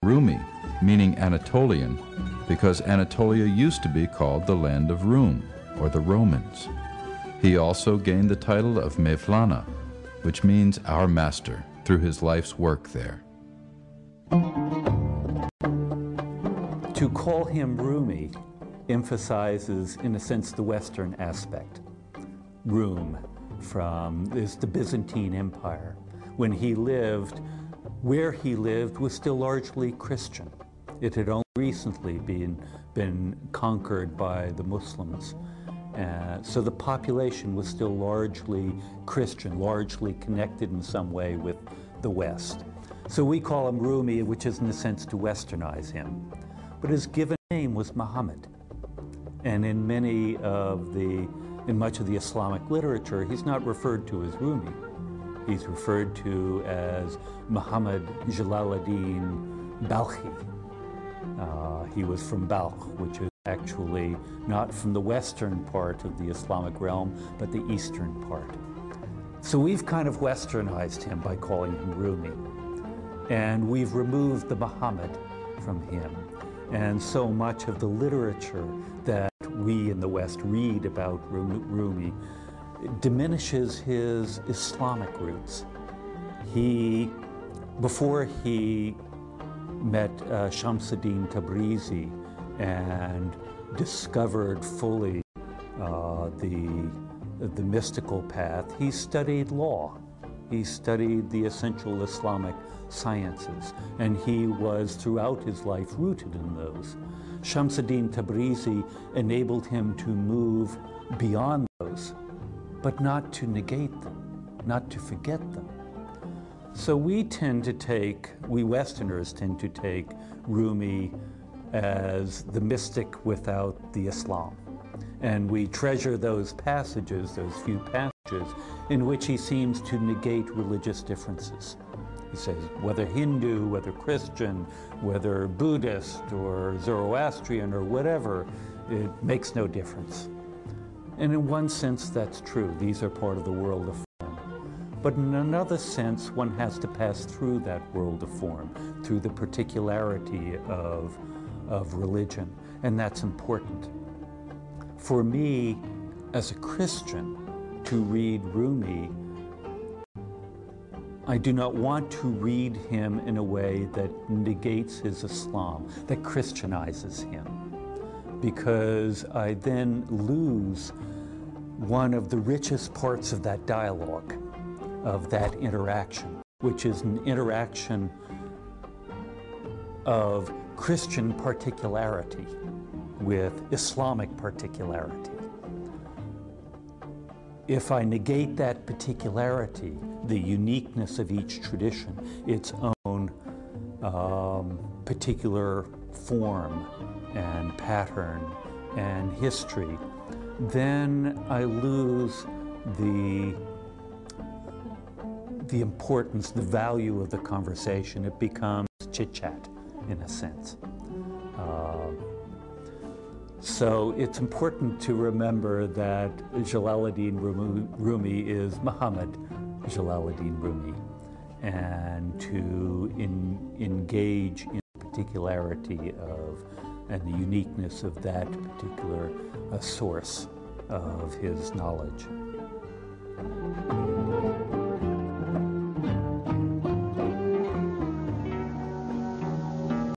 Rumi, meaning Anatolian, because Anatolia used to be called the land of Rum, or the Romans. He also gained the title of Mevlana, which means our master, through his life's work there. To call him Rumi emphasizes, in a sense, the Western aspect. Rum is the Byzantine Empire. When he lived, where he lived was still largely Christian. It had only recently been conquered by the Muslims. So the population was still largely Christian, largely connected in some way with the West. So we call him Rumi, which is in a sense to westernize him. But his given name was Muhammad. And in much of the Islamic literature, he's not referred to as Rumi. He's referred to as Muhammad Jalaluddin Balkhi. He was from Balkh, which is actually not from the western part of the Islamic realm, but the eastern part. So we've kind of westernized him by calling him Rumi. And we've removed the Muhammad from him. And so much of the literature that we in the West read about Rumi diminishes his Islamic roots. Before he met Shamsuddin Tabrizi and discovered fully the mystical path, he studied law. He studied the essential Islamic sciences, and he was throughout his life rooted in those. Shamsuddin Tabrizi enabled him to move beyond those, but not to negate them, not to forget them. So we Westerners tend to take Rumi as the mystic without the Islam. And we treasure those passages, those few passages, in which he seems to negate religious differences. He says, whether Hindu, whether Christian, whether Buddhist or Zoroastrian or whatever, it makes no difference. And in one sense, that's true. These are part of the world of form. But in another sense, one has to pass through that world of form, through the particularity of religion, and that's important. For me, as a Christian, to read Rumi, I do not want to read him in a way that negates his Islam, that Christianizes him, because I then lose one of the richest parts of that dialogue, of that interaction, which is an interaction of Christian particularity with Islamic particularity. If I negate that particularity, the uniqueness of each tradition, its own particular form and pattern and history, then I lose the importance, the value of the conversation. It becomes chit-chat, in a sense. So it's important to remember that Jalaluddin Rumi is Muhammad Jalaluddin Rumi, and to engage in the particularity and the uniqueness of that particular source of his knowledge.